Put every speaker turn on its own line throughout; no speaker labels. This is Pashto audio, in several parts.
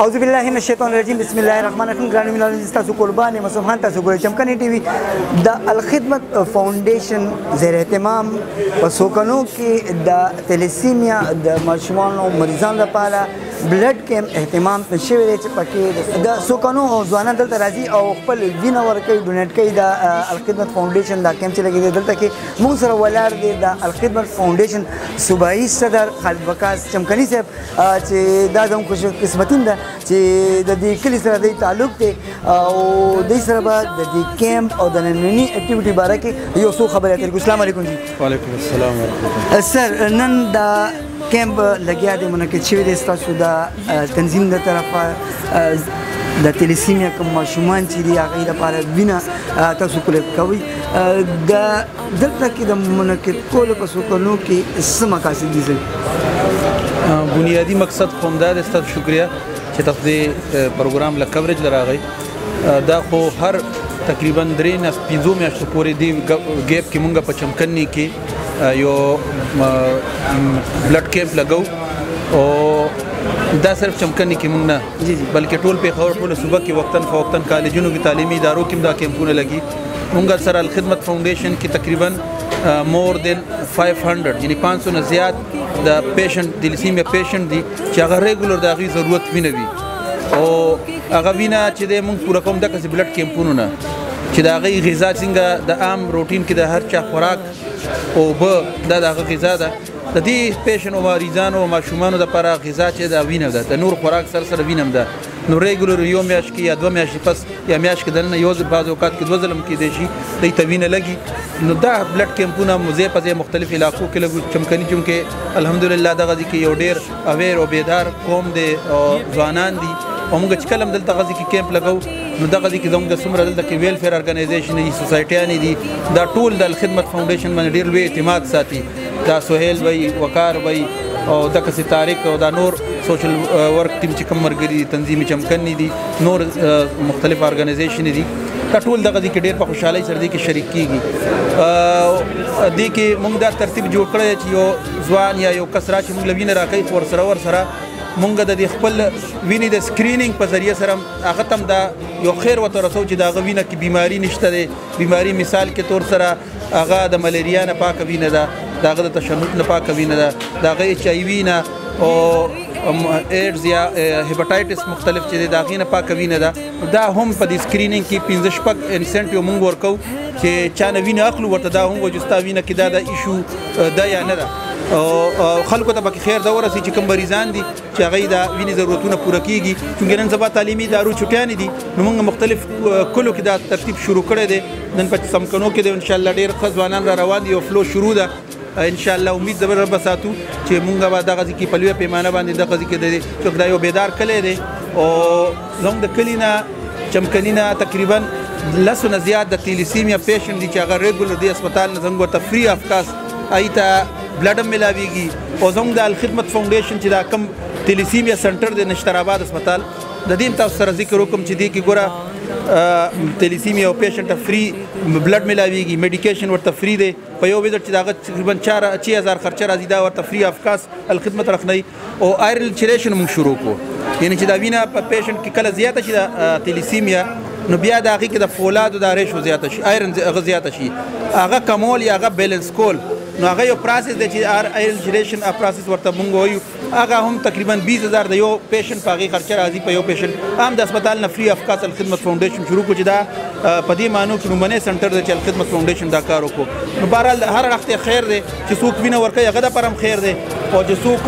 اعوذ بالله من الشیطان الرجیم بسم الله الرحمن الرحیم ګرانو مینوالو تاسو قربان یم مسلمان تاسو ګورئ چمکني ټي وي د الخدمت فاونډیشن زیر اهتمام په سوکنو کې د تلیسیمیا د ماشومانو مریضانو لپاره بلډ کیمپ اهتمام شوی دی چې پکې د سوکنو ځوانان دلته راځي او خپل وینه ورکوي ډونیټ کوي د الخدمت فاونډیشن دا کیمپ چې لګي دی دلته کې موږ سره ولاړ دی د الخدمت فاونډیشن صوبایي صدر خالد وقاص چمکني صاحب چې دا زموږ خوش قسمتي ده چې د دې کلي سره د تعلق دی او د سره به د دې کیمپ او د نننی اکټیویټي باره کې یو څو خبرې اترې کوو. السلام علیکم جی.
وعلیکم السلام ورحمۃ اللہ.
سر نن دا کیمپ لګیا دی منعقد شوی دی ستاسو د تنظیم د طرفه د تلیسیمیا کوم ماشومان چې دي هغوی لپاره وینه تاسو کلیکټ کوئ. دلته کې د منعقد کولو په سوکنو کې څه مقاصد دي؟
بنیادی مقصد خو همدا دی. ستاسو شکریه چې تاسو دې پروګرام له کوریج لراغی. دا خو هر تقریبا 3 نه 5 میاشتو پورې دی ګیپ کې مونږ په چمکني کې یو بلډ کیمپ لګو او دا صرف چمکني کې مونږ نه بلکې ټول پېښور ټوله صوبه کې وقتاً فوقتاً کالجونو کې تعلیمي ادارو کې دا کیمپونه لګي. مونږ سره الخدمت فاونډیشن کې تقریبا مور دین 500 یعنی 500 نه زیات د پیشنټ تلیسیمیا پیشنټ دي چې هغه ریګولر د هغوی ضرورت وینه وي او هغه وینه چې دی مونږ پوره کوم دغسې بلډ کیمپونو نه چې د هغوی غذا څنګه د عام روټین کې د هر چا خوراک اوبه دا د هغه غذا ده. د دې پیشنټ او مریضانو او ماشومانو دپاره غذا چې دا وینه ده د نور خوراک سره سره وینه هم ده. نو ریګولر یو میاشت کې یا 2 میاشتې پس یا میاشت کې دننه یو بعض اوقات کې 2 ځله هم کیدی شي دوی ته وینه لګي. نو دا بلډ کیمپونه ځای په ځای مختلف علاقو کې لګو. چمکني چونکې الحمدلله دغه ځای کې یو ډېر اویر او بیدار قوم دی او ځوانان دي او موږ چې کله هم دلته غځې کې کیمپ لګو نو دغه ځای کې زموږ د څومره دلته کې ویلفیر ارګنایزیشن دي سوسایټیانې دي دا ټول د الخدمت فاونډیشن باندې ډېر لوی اعتماد ساتي. دا سهیل وی وقار وی او دغسې طارق او دا نور سوشل ورک ټیم چې کوم ملګري دي تنظیم چمکني دي نور مختلف ارګنایزیشنې دي دا ټول دغه ځای کې ډېر په خوشحالۍ سره دې کې شریک کېږي. دې کې موږ دا ترتیب جوړ کړی چې یو ځوان یا یو کس را چې موږ له وینې راکوي خو ورسره مونږ د دې خپل وینې د سکرینینګ په ذریعه سره هغه ته هم دا یو خیر ورته رسو چې د هغه وینه کې بیماري نشته دی. بیماري مثال کې طور سره هغه د ملیریا نه پاکه وینه ده د هغه د تشنج نه پاکه وینه ده د هغه ایچ آی وي نه او ایډز یا هیپاټایټس مختلف چې د هغې نه پاکه وینه ده. دا هم په دې سکرینینګ کې 15 انسنټیو مونږ ورکوو چې چا نه وینه اخلو ورته دا هم وایو چې ستا وینه کې دا د ایشو ده یا نه ده او خلکو ته پکې خیر دا ورسي چې کوم مریضان دي چې هغوی د وینې ضرورتونه پوره کېږي. چونکې نن سبا تعلیمي ادارو چټیانې دي نو موږ مختلف کلو کې دا ترتیب شروع کړی دی. نن په څمکنو کې دی انشاءالله ډېر ښه ځوانان را روان دي او فلو شروع ده. انشاءالله امید د رب ساتو چې مونږ به دغه ځای کې په لویه پیمانه باندې دغه ځای کې دی چونکې دا یو بیدار کلی دی او زموږ د کلي نه چمکني نه تقریبا 10 نه زیات د تلیسیمیا پیشنټ دي چې هغه ریګولر دی اسپتال نه زموږ ورته فری آف کاسټ هغوی ته بلډ هم میلاویږي او زموږ د الخدمت فاونډیشن چې دا کم تلیسیمیا سنټر دی نشتر آباد اسپتال د دې هم تاسو سره ذکر وکړم چې دې کې ګوره تلیسیمیا او پیشنټ ته فری بلډ میلاویږي میډیکیشن ورته فری دی په یو وزټ چې د هغه تقریبا 6000 خرچه راځي دا ورته فری آف کاسټ الخدمت رخنوي. او آیرن چریشن موږ شروع کړو یعنی چې دا وینه په پیشنټ کې کله زیاته شي د تلیسیمیا نو بیا د هغې کې د فولادو دا ریشو زیاته شي آیرن هغه زیاته شي هغه کمول یا هغه بیلنس کول نو هغه یو پروسس دی چې آیرن جنریشن پروسس ورته مونږ وایو. هغه هم تقریبا 20000 د یو پیشنټ په هغې خرچه راځي په یو پیشنټ هم د اسپتال نه فری آف کاسټ الخدمت فاونډیشن شروع کړو چې دا په دې معنو کې لومړنی سنټر دی چې الخدمت فاونډیشن دا کار وکړو. نو بهرحال هر وخت خیر دی چې څوک وینه ورکوي هغه دپاره هم خیر دی او چې څوک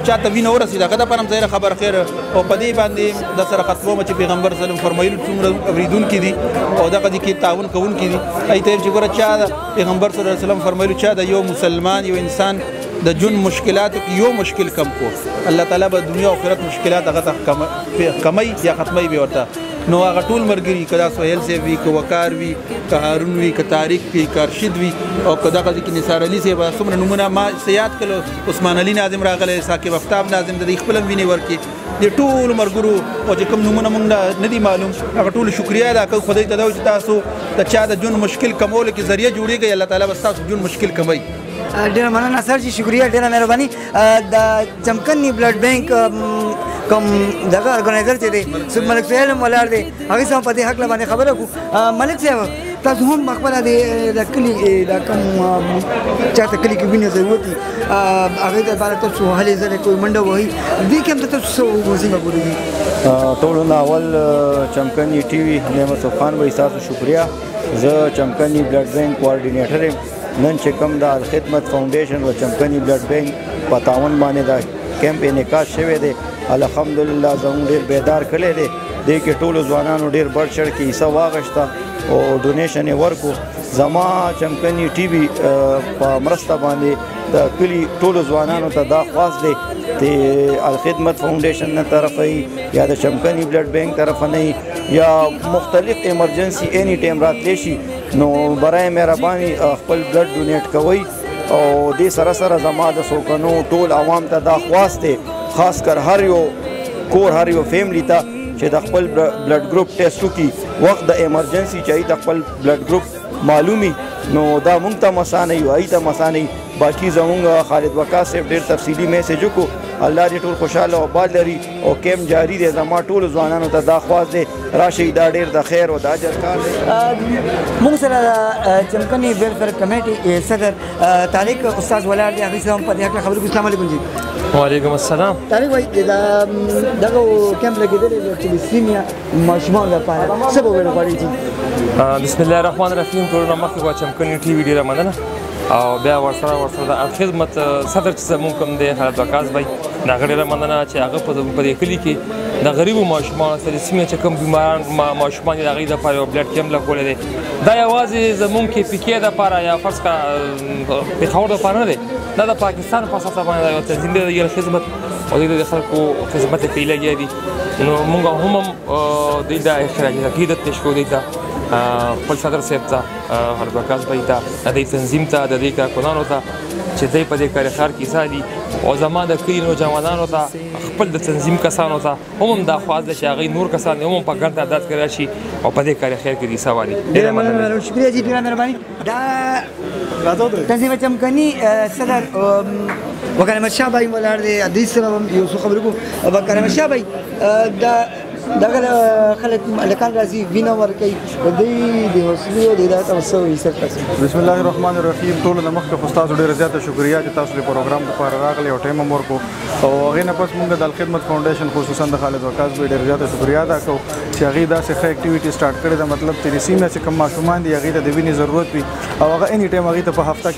چاته وینه ورسېد هغه دپاره هم ظاهره خبر خیر او په دې باندې د سره ختمومه چې پیغمبر صلی الله علیه وسلم فرمایلي څومره اورېدونکي دي او دغه دي کې تعاون کوونکي دي هغوی ته چې ګوره چا د پیغمبر صلی الله علیه وسلم فرمایلي چا د یو مسلمان یو انسان د ژوند مشکلاتو کې یو مشکل کم کو الله تعالی به دنیا او آخرت مشکلات هغه ته کمی یا ختمی به ورته. نو هغه ټول ملګري که دا سهیل صاحب وي که وقار وي که هارون وي که طارق وي که ارشد وي او که دغه ځای کې نثار علي صاحب څومره نومونه ما یاد کړل عثمان علي ناظم راغلی ثاقب افتاب ناظم د دوی خپل هم وینې ورکړي د ټولو ملګرو او چې کوم نومونه موږ نه دي معلوم هغه ټولو شکریه ادا کوو خدای ته دا چې تاسو د چا د ژوند مشکل کمولو کې ذریعه جوړېږئ الله تعالی به ستاسو ژوند مشکل کموي.
ډېره مننه سر جي شکریه ډېره مهرباني د چمکني بلډ بینک کوم دغه ارګنایزر چې دی ملک سهیل هم ولاړ دی هغې سره په دې هکله باندې خبره کړو ملک صاحب تاسو هم خپله د کلي د کوم چاته کلي کې وینې ضرورت وي هغې دپاره تاسو هلې ځلې کوئ منډه وهئ دې کې هم ته تاسو څه څنګه ګورئ
ټولو نه اول چمکني ټي وي نعمت خان بھائی ستاسو شکریه زه چمکني بلډ بینک کوارډینیټر یم نن چې کوم د الخدمت فاونډیشن و چمکني بلډ بینک په تعاون باندې دا کیمپ انعکاس شوی دی الحمدلله زموږ ډېر بیدار کړی دی دې کې ټولو ځوانانو ډېر بړ چړ کې حصه واخیسته او ډونیشن یې ورکړو زما چمکني ټي وي په مرسته باندې د کلي ټولو ځوانانو ته دا خواست دی د الخدمت فاونډیشن نه طرفه یا د چمکني بلډ بینک طرفه نه یا مختلف ایمرجنسي اینی ټایم راتلی شي نو برای مهرباني خپل بلډ ډونیټ کوئ او دې سره سره زما د سوکنو ټول عوام ته دا خواست دی خاص کر هر یو کور هر یو فیملی ته چې د خپل بلډ ګروپ ټیسټ وکړي وخت د ایمرجنسي چې د خپل بلډ ګروپ معلومي نو دا مونږ ته مسانه یو ای ته مسانه باقي زمونږ خالد وقاص صاحب ډېر تفصیلي میسج وکړو الله دې ټول خوشحاله او آباد لري او کیمپ جاری دی زما ټولو ځوانانو ته دا خواست دی راشئ دا ډېر د خیر او د اجر کار دی
موږ سره چمکني ویلفیر کمیټي صدر طارق استاد ولاړ دی هغې سره هم په دې هکله خبرې کوو السلام علیکم جی
وعلیکم السلام
طارق بھائی دغه کیمپ لګېدلی دی چې د سیمیا ماشومانو لپاره څه به ویل غواړئ جی
بسم الله الرحمن الرحیم ټولو نه مخکې به چمکني ټي وي ډېره مننه او بیا ورسره د الخدمت صدر چې زموږ کوم دی خالد وقاص بھائی د هغه ډېره مننه چې هغه په دې کلي کې د غریبو ماشومانو سره د سیمې چې کوم بیماران ماشومان دي د هغوی دپاره یو بلډ کیمپ لګولی دی دا یوازې زموږ کې پیکې دپاره یا فرض کړه پېښور دپاره نه دی دا د پاکستان په اساس باندې یو تنظیم دی د خدمت او دوی د خلکو خدمت ته کوي لګیا دي نو موږ هم دوی د اخراج عقیدت پیش کوو دوی ته خپل صدر صاحب ته خالد وقاص بھائی ته د دې تنظیم ته د دې کارکنانو ته چې دوی په دې کارخار کې حصه دي او زما د کلي نوجوانانو ته خپل د تنظیم کسانو ته هم دا خواست ده چې هغوی نور کسان هم په ګڼ تعداد کې راشي او په دې کارخیر کې حصه والي
ډېره مننه شکریه جی ډېره مهرباني دا تنظیم چمکني صدر وقار احمد شاه بھائی ولاړ دی دوی سره هم یو څو خبرې کوو وقار احمد شاه بھائی دغه خلک هلکان راځي وینه ورکوي دوی د حوصلې او د هدایت او څه وایي سر تاسو
بسم الله الرحمن الرحیم ټولو نه مخکې خو ستاسو ډېره زیاته شکریه چې تاسو د پروګرام لپاره راغلئ او ټایم هم ورکړو او هغې نه پس مونږ د الخدمت فاونډیشن خصوصا د خالد وقاص بھائی ډېره زیاته شکریه ادا کوو چې هغې داسې ښه اکټیویټي سټارټ کړې ده مطلب چې د سیمې چې کوم ماشومان دي هغې ته د وینې ضرورت وي او هغه اینی ټایم هغې ته په هفته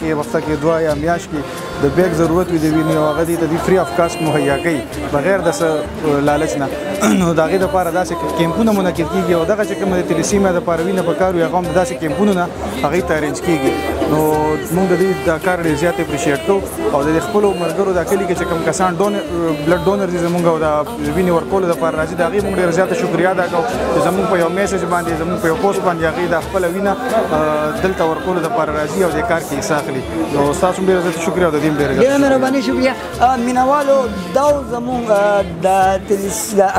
کې 2 یا میاشت کې د بیګ ضرورت وي د وینې او هغه دې ته د فری اف کاسټ مهیا کوي بغیر د څه لالچ نه نو د هغې دپاره داسې کیمپونه منعقد کېږي او دغه چې کومه د تلیسیمیا دپاره وینه پکار وي هغه هم داسې کیمپونو نه هغې ته ارینج کېږي نو موږ د دې دا کار ډېر زیات اپریشیټ کوو او د خپلو ملګرو دا کلي کې چې کوم کسان بلډ ډونر دي زموږ او د وینې ورکولو دپاره راځي د هغې موږ ډېره زیاته شکریه ادا کوو چې زموږ په یو میسج باندې زموږ په یو پوسټ باندې هغې دا خپله وینه دلته ورکولو دپاره راځي او دې کار کې حصه اخلي نو ستاسو هم ډېره زیاته شکریه او د دې هم
ډېره مهرباني شکریه مینوالو دا زموږ د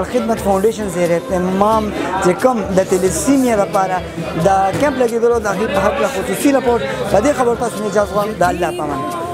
الخدمت فاونډیشن زیر اهتمام چې کوم د تلیسیمیا لپاره د کیمپ لګېدلو د هغې په هکله خصوصي رپورټ په دې خبرو تاسو نه اجازه غواړم د الله په امان